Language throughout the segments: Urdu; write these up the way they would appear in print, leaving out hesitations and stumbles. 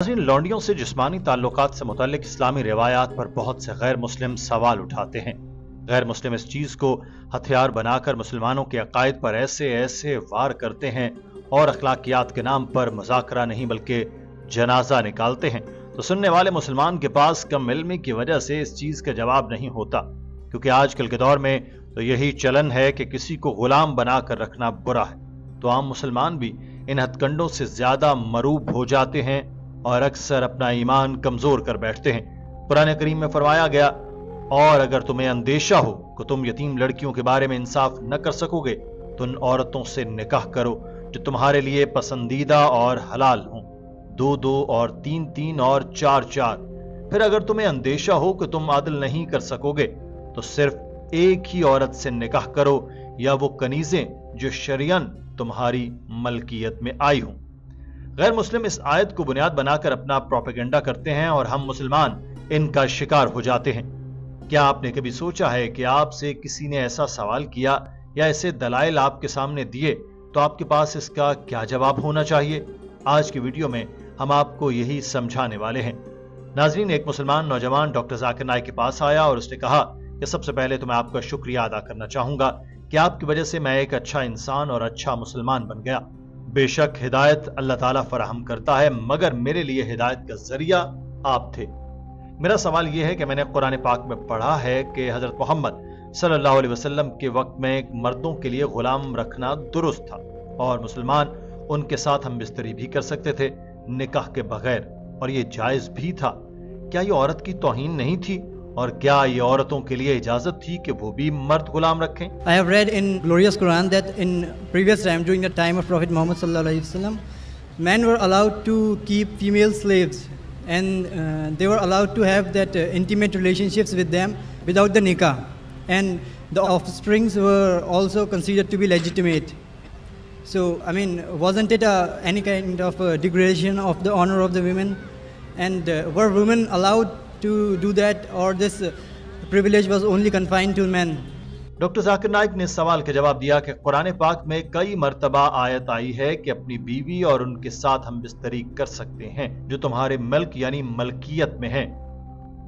ناظرین، لونڈیوں سے جسمانی تعلقات سے متعلق اسلامی روایات پر بہت سے غیر مسلم سوال اٹھاتے ہیں۔ غیر مسلم اس چیز کو ہتھیار بنا کر مسلمانوں کے عقائد پر ایسے وار کرتے ہیں اور اخلاقیات کے نام پر مذاکرہ نہیں بلکہ جنازہ نکالتے ہیں، تو سننے والے مسلمان کے پاس کم علمی کی وجہ سے اس چیز کا جواب نہیں ہوتا، کیونکہ آج کل کے دور میں تو یہی چلن ہے کہ کسی کو غلام بنا کر رکھنا برا ہے، تو عام مسلمان بھی ان ہتھ کنڈوں سے زیادہ مروب ہو جاتے ہیں اور اکثر اپنا ایمان کمزور کر بیٹھتے ہیں۔ قرآن کریم میں فرمایا گیا، اور اگر تمہیں اندیشہ ہو کہ تم یتیم لڑکیوں کے بارے میں انصاف نہ کر سکو گے تو ان عورتوں سے نکاح کرو جو تمہارے لیے پسندیدہ اور حلال ہوں، 2 اور 3 اور 4۔ پھر اگر تمہیں اندیشہ ہو کہ تم عدل نہیں کر سکو گے تو صرف ایک ہی عورت سے نکاح کرو یا وہ کنیزیں جو شرعاً تمہاری ملکیت میں آئی ہوں۔ غیر مسلم اس آیت کو بنیاد بنا کر اپنا پروپیگنڈا کرتے ہیں اور ہم مسلمان ان کا شکار ہو جاتے ہیں۔ کیا آپ نے کبھی سوچا ہے کہ آپ سے کسی نے ایسا سوال کیا یا ایسے دلائل آپ کے سامنے دیے تو آپ کے پاس اس کا کیا جواب ہونا چاہیے؟ آج کی ویڈیو میں ہم آپ کو یہی سمجھانے والے ہیں۔ ناظرین، ایک مسلمان نوجوان ڈاکٹر ذاکر نائک کے پاس آیا اور اس نے کہا کہ سب سے پہلے تو میں آپ کا شکریہ ادا کرنا چاہوں گا کہ آپ کی وجہ سے میں ایک اچھا انسان اور اچھا مسلمان بن گیا۔ بے شک ہدایت اللہ تعالیٰ فراہم کرتا ہے، مگر میرے لیے ہدایت کا ذریعہ آپ تھے۔ میرا سوال یہ ہے کہ میں نے قرآن پاک میں پڑھا ہے کہ حضرت محمد صلی اللہ علیہ وسلم کے وقت میں ایک مردوں کے لیے غلام رکھنا درست تھا اور مسلمان ان کے ساتھ ہم بستری بھی کر سکتے تھے نکاح کے بغیر، اور یہ جائز بھی تھا۔ کیا یہ عورت کی توہین نہیں تھی؟ اور کیا یہ عورتوں کے لیے اجازت تھی کہ وہ بھی مرد غلام رکھیں؟ I have read in glorious Quran that in previous time, during the time of Prophet Muhammad sallallahu alaihi wasallam, men were allowed to keep female slaves and they were allowed to have that intimate relationships with them without the nikah, and the offsprings were also considered to be legitimate. So I mean, wasn't it any kind of degradation of the honor of the women, and were women allowed to do that, or this privilege was only confined to men? Doctor Zakir Naik نے اس سوال کا جواب دیا کہ قرآن پاک میں کئی مرتبہ آیت آئی ہے کہ اپنی بیوی اور ان کے ساتھ ہم بستری کر سکتے ہیں جو تمہارے ملک یعنی ملکیت میں ہیں۔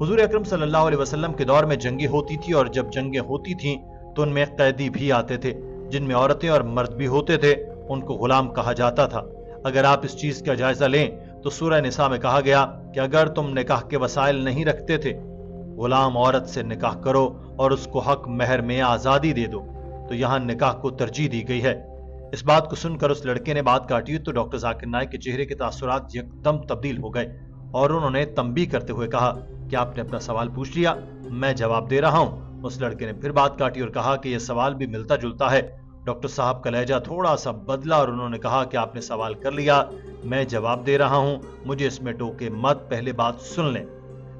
حضور اکرم صلی اللہ علیہ وسلم کے دور میں جنگیں ہوتی تھی، اور جب جنگیں ہوتی تھیں تو ان میں قیدی بھی آتے تھے جن میں عورتیں اور مرد بھی ہوتے تھے، ان کو غلام کہا جاتا تھا۔ اگر آپ اس چیز کا جائزہ لیں تو سورہ نساء میں کہا گیا کہ اگر تم نکاح کے وسائل نہیں رکھتے تھے، غلام عورت سے نکاح کرو اور اس کو حق مہر میں آزادی دے دو، تو یہاں نکاح کو ترجیح دی گئی ہے۔ اس بات کو سن کر اس لڑکے نے بات کاٹی تو ڈاکٹر ذاکر نائک کے چہرے کے تاثرات یکدم تبدیل ہو گئے اور انہوں نے تنبیہ کرتے ہوئے کہا کہ آپ نے اپنا سوال پوچھ لیا، میں جواب دے رہا ہوں۔ اس لڑکے نے پھر بات کاٹی اور کہا کہ یہ سوال بھی ملتا جلتا ہے۔ ڈاکٹر صاحب کا لہجہ تھوڑا سا بدلا اور انہوں نے کہا کہ آپ نے سوال کر لیا، میں جواب دے رہا ہوں، مجھے اس میں ٹوکے مت، پہلے بات سن لیں۔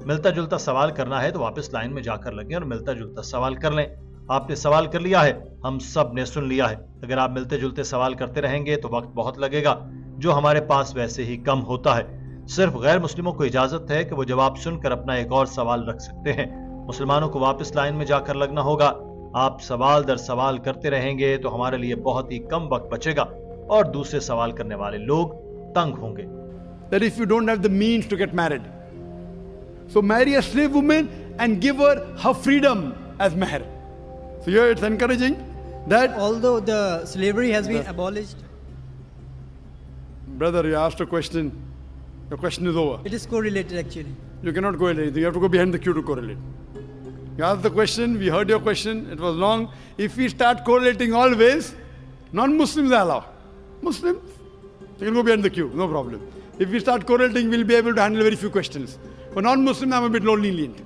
ملتا جلتا سوال کرنا ہے تو واپس لائن میں جا کر لگیں اور ملتا جلتا سوال کر لیں۔ آپ نے سوال کر لیا ہے، ہم سب نے سن لیا ہے۔ اگر آپ ملتے جلتے سوال کرتے رہیں گے تو وقت بہت لگے گا، جو ہمارے پاس ویسے ہی کم ہوتا ہے۔ صرف غیر مسلموں کو اجازت ہے کہ وہ جواب سن کر اپنا ایک اور سوال رکھ سکتے ہیں، مسلمانوں کو واپس لائن میں جا کر لگنا ہوگا۔ آپ سوال در سوال کرتے رہیں گے تو ہمارے لیے بہت ہی کم وقت بچے گا اور دوسرے سوال کرنے والے لوگ تنگ ہوں گے۔ That if you don't have the means to get married, so marry a slave woman and give her freedom as meher. So here it's encouraging that Although the slavery has been abolished, brother, you asked a question. Your question is over. it is correlated actually. You cannot correlate. You have to go behind the queue to correlate. You asked the question, we heard your question, it was long. If we start correlating always, non-Muslims are allowed. Muslims, you can go behind the queue, no problem. If we start correlating, we'll be able to handle very few questions. For non-Muslims, I'm a bit lenient.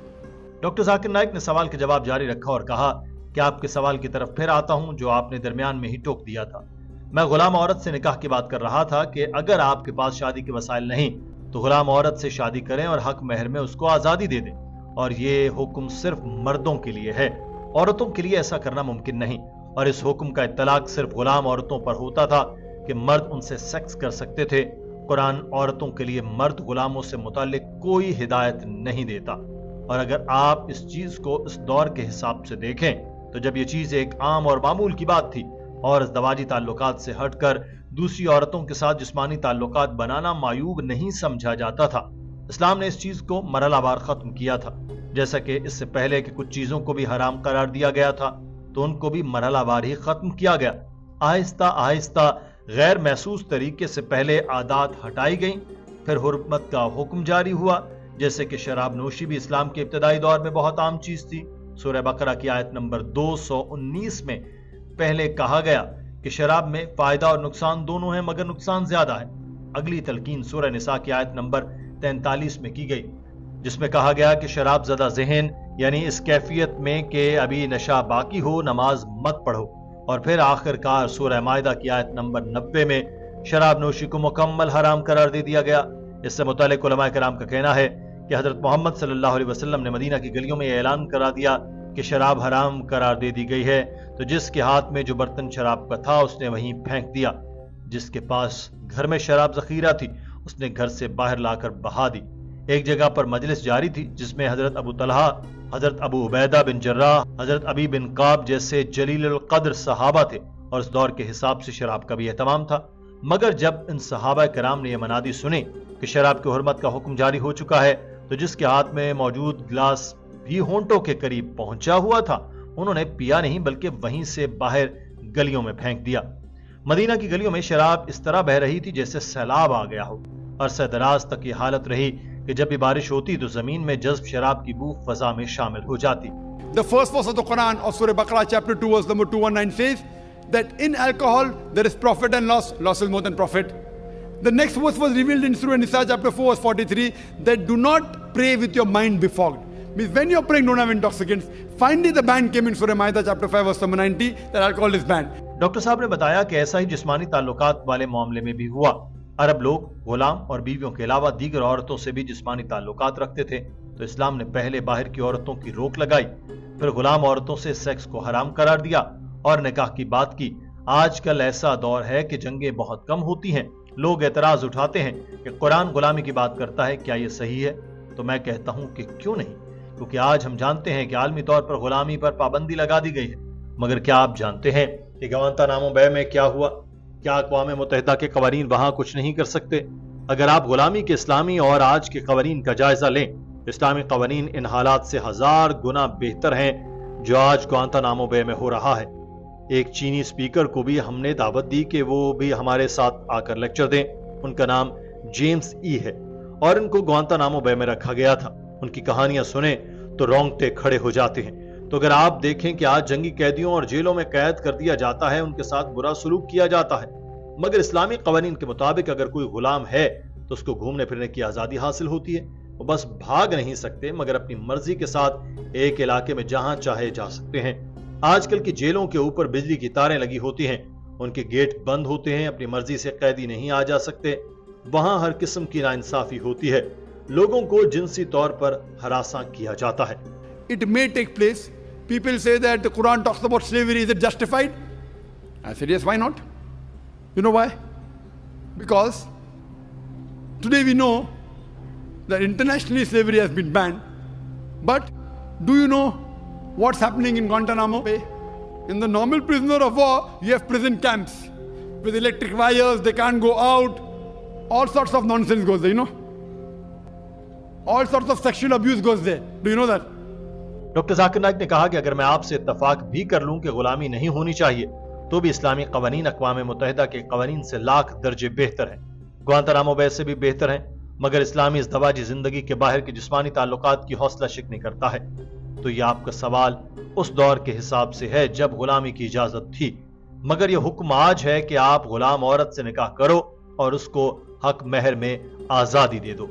Doctor Zakir Naik نے سوال کا جواب جاری رکھا اور کہا کہ آپ کے سوال کی طرف پھر آتا ہوں جو آپ نے درمیان میں ہی ٹوک دیا تھا۔ میں غلام عورت سے نکاح کی بات کر رہا تھا کہ اگر آپ کے پاس شادی کے وسائل نہیں تو غلام عورت سے شادی کریں اور حق مہر میں اس کو آزادی دے دیں، اور یہ حکم صرف مردوں کے لیے ہے، عورتوں کے لیے ایسا کرنا ممکن نہیں، اور اس حکم کا اطلاق صرف غلام عورتوں پر ہوتا تھا کہ مرد ان سے سیکس کر سکتے تھے۔ قرآن عورتوں کے لیے مرد غلاموں سے متعلق کوئی ہدایت نہیں دیتا، اور اگر آپ اس چیز کو اس دور کے حساب سے دیکھیں تو جب یہ چیز ایک عام اور معمول کی بات تھی اور ازدواجی تعلقات سے ہٹ کر دوسری عورتوں کے ساتھ جسمانی تعلقات بنانا معیوب نہیں سمجھا جاتا تھا۔ اسلام نے اس چیز کو مرحلہ وار ختم کیا تھا۔ جیسا کہ اس سے پہلے کہ کچھ چیزوں کو بھی حرام قرار دیا گیا تھا تو ان کو بھی مرحلہ وار ہی ختم کیا گیا۔ آہستہ آہستہ غیر محسوس طریقے سے پہلے عادات ہٹائی گئیں، پھر حرمت کا حکم جاری ہوا، جیسے کہ شراب نوشی بھی اسلام کے ابتدائی دور میں بہت عام چیز تھی۔ سورہ بقرہ کی آیت نمبر 219 میں پہلے کہا گیا کہ شراب میں فائدہ اور نقصان دونوں ہیں مگر نقصان زیادہ ہے۔ اگلی تلقین سورہ نساء کی آیت نمبر 43 میں کی گئی، جس میں کہا گیا کہ شراب زدہ ذہن یعنی اس کیفیت میں کہ ابھی نشہ باقی ہو نماز مت پڑھو۔ اور پھر آخر کار سورہ مائدہ کی آیت نمبر 90 میں شراب نوشی کو مکمل حرام قرار دے دیا گیا۔ اس سے متعلق علماء کرام کا کہنا ہے کہ حضرت محمد صلی اللہ علیہ وسلم نے مدینہ کی گلیوں میں یہ اعلان کرا دیا کہ شراب حرام قرار دے دی گئی ہے، تو جس کے ہاتھ میں جو برتن شراب کا تھا اس نے وہیں پھینک دیا، جس کے پاس گھر میں شراب ذخیرہ تھی اس نے گھر سے باہر لا کر بہا دی۔ ایک جگہ پر مجلس جاری تھی جس میں حضرت ابو طلحہ، حضرت ابو عبیدہ بن جراح، حضرت ابی بن کعب جیسے جلیل القدر صحابہ تھے، اور اس دور کے حساب سے شراب کا بھی اہتمام تھا۔ مگر جب ان صحابہ کرام نے یہ منادی سنی کہ شراب کی حرمت کا حکم جاری ہو چکا ہے تو جس کے ہاتھ میں موجود گلاس بھی ہونٹوں کے قریب پہنچا ہوا تھا انہوں نے پیا نہیں بلکہ وہیں سے باہر گلیوں میں پھینک دیا۔ مدینہ کی گلیوں میں شراب اس طرح بہ رہی تھی جیسے سیلاب آ گیا ہو۔ عرصہ دراز تک یہ حالت رہی کہ جب بھی بارش ہوتی تو زمین میں جذب شراب کی بو فضا میں شامل ہو جاتی۔ The first verse of the Quran of Surah Baqarah chapter 2 verse number 219 says that in alcohol there is profit and loss. Loss is more than profit. The next verse was revealed in Surah Nisa chapter 4 verse 43 that do not pray with your mind befogged. Means when you're praying don't have intoxicants. Finally the ban came in Surah Ma'idah chapter 5 verse number 90 that alcohol is banned. Doctor صاحب نے بتایا کہ ایسا ہی جسمانی تعلقات والے معاملے میں بھی ہوا۔ عرب لوگ غلام اور بیویوں کے علاوہ دیگر عورتوں سے بھی جسمانی تعلقات رکھتے تھے، تو اسلام نے پہلے باہر کی عورتوں کی روک لگائی، پھر غلام عورتوں سے سیکس کو حرام قرار دیا اور نکاح کی بات کی۔ آج کل ایسا دور ہے کہ جنگیں بہت کم ہوتی ہیں۔ لوگ اعتراض اٹھاتے ہیں کہ قرآن غلامی کی بات کرتا ہے، کیا یہ صحیح ہے؟ تو میں کہتا ہوں کہ کیوں نہیں، کیونکہ آج ہم جانتے ہیں کہ عالمی طور پر غلامی پر پابندی لگا دی گئی ہے۔ مگر کیا آپ جانتے ہیں کہ گوانتانامو بے میں کیا ہوا؟ کیا اقوام متحدہ کے قوانین وہاں کچھ نہیں کر سکتے؟ اگر آپ غلامی کے اسلامی اور آج کے قوانین کا جائزہ لیں، اسلامی قوانین ان حالات سے 1000 گنا بہتر ہیں جو آج گوانتانامو بے میں ہو رہا ہے۔ ایک چینی اسپیکر کو بھی ہم نے دعوت دی کہ وہ بھی ہمارے ساتھ آ کر لیکچر دیں۔ ان کا نام جیمز ای ہے اور ان کو گوانتانامو بے میں رکھا گیا تھا۔ ان کی کہانیاں سنیں تو رونگٹے کھڑے ہو جاتے ہیں۔ تو اگر آپ دیکھیں کہ آج جنگی قیدیوں اور جیلوں میں قید کر دیا جاتا ہے، ان کے ساتھ برا سلوک کیا جاتا ہے، مگر اسلامی قوانین کے مطابق اگر کوئی غلام ہے تو اس کو گھومنے پھرنے کی آزادی حاصل ہوتی ہے۔ وہ بس بھاگ نہیں سکتے مگر اپنی مرضی کے ساتھ ایک علاقے میں جہاں چاہے جا سکتے ہیں۔ آج کل کی جیلوں کے اوپر بجلی کی تاریں لگی ہوتی ہیں، ان کے گیٹ بند ہوتے ہیں، اپنی مرضی سے قیدی نہیں آ جا سکتے۔ وہاں ہر قسم کی ناانصافی ہوتی ہے، لوگوں کو جنسی طور پر ہراساں کیا جاتا ہے۔ It may take place. People say that the Quran talks about slavery. Is it justified? I said yes, why not? You know why? Because today we know that internationally slavery has been banned. But do you know what's happening in Guantanamo Bay? In the normal prisoner of war, you have prison camps with electric wires, they can't go out. All sorts of nonsense goes there, you know. All sorts of sexual abuse goes there. Do you know that? Doctor Zakir Naik نے کہا کہ اگر میں آپ سے اتفاق بھی کر لوں کہ غلامی نہیں ہونی چاہیے تو بھی اسلامی قوانین اقوام متحدہ کے قوانین سے لاکھ درجے بہتر ہیں، گوانتانامو بے سے بھی بہتر ہیں، مگر اسلامی ازدواجی زندگی کے باہر کے جسمانی تعلقات کی حوصلہ شکنی کرتا ہے۔ تو یہ آپ کا سوال اس دور کے حساب سے ہے جب غلامی کی اجازت تھی، مگر یہ حکم آج ہے کہ آپ غلام عورت سے نکاح کرو اور اس کو حق مہر میں آزادی دے دو۔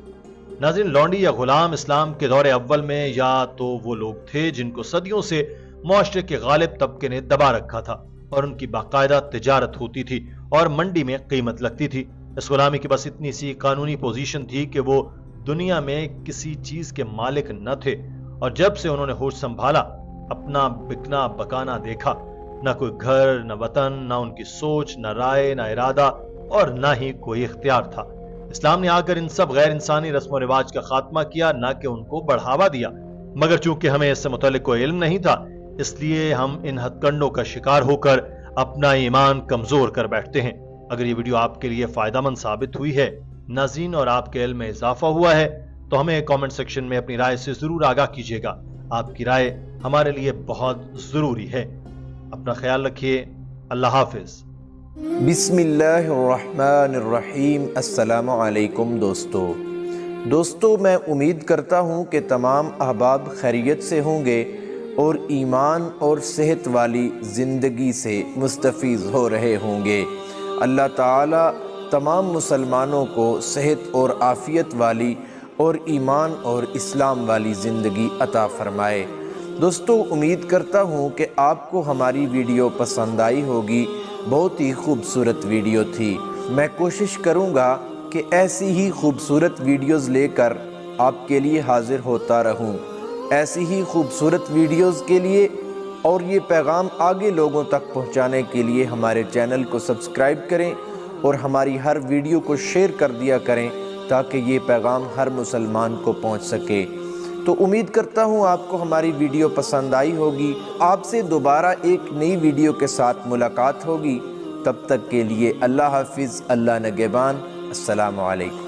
ناظرین، لونڈی یا غلام اسلام کے دور اول میں یا تو وہ لوگ تھے جن کو صدیوں سے معاشرے کے غالب طبقے نے دبا رکھا تھا اور ان کی باقاعدہ تجارت ہوتی تھی اور منڈی میں قیمت لگتی تھی۔ اس غلامی کی بس اتنی سی قانونی پوزیشن تھی کہ وہ دنیا میں کسی چیز کے مالک نہ تھے، اور جب سے انہوں نے ہوش سنبھالا اپنا بکنا بکانا دیکھا، نہ کوئی گھر، نہ وطن، نہ ان کی سوچ، نہ رائے، نہ ارادہ اور نہ ہی کوئی اختیار تھا۔ اسلام نے آ کر ان سب غیر انسانی رسم و رواج کا خاتمہ کیا، نہ کہ ان کو بڑھاوا دیا، مگر چونکہ ہمیں اس سے متعلق کوئی علم نہیں تھا اس لیے ہم ان ہتھ کنڈوں کا شکار ہو کر اپنا ایمان کمزور کر بیٹھتے ہیں۔ اگر یہ ویڈیو آپ کے لیے فائدہ مند ثابت ہوئی ہے ناظرین اور آپ کے علم میں اضافہ ہوا ہے تو ہمیں کامنٹ سیکشن میں اپنی رائے سے ضرور آگاہ کیجیے گا. آپ کی رائے ہمارے لیے بہت ضروری ہے. اپنا خیال رکھیے. اللہ حافظ. بسم اللہ الرحمن الرحیم. السلام علیکم دوستو میں امید کرتا ہوں کہ تمام احباب خیریت سے ہوں گے اور ایمان اور صحت والی زندگی سے مستفیض ہو رہے ہوں گے. اللہ تعالی تمام مسلمانوں کو صحت اور عافیت والی اور ایمان اور اسلام والی زندگی عطا فرمائے. دوستو امید کرتا ہوں کہ آپ کو ہماری ویڈیو پسند آئی ہوگی. بہت ہی خوبصورت ویڈیو تھی. میں کوشش کروں گا کہ ایسی ہی خوبصورت ویڈیوز لے کر آپ کے لیے حاضر ہوتا رہوں. ایسی ہی خوبصورت ویڈیوز کے لیے اور یہ پیغام آگے لوگوں تک پہنچانے کے لیے ہمارے چینل کو سبسکرائب کریں اور ہماری ہر ویڈیو کو شیئر کر دیا کریں تاکہ یہ پیغام ہر مسلمان کو پہنچ سکے. تو امید کرتا ہوں آپ کو ہماری ویڈیو پسند آئی ہوگی. آپ سے دوبارہ ایک نئی ویڈیو کے ساتھ ملاقات ہوگی. تب تک کے لیے اللہ حافظ. اللہ نگہبان. السلام علیکم.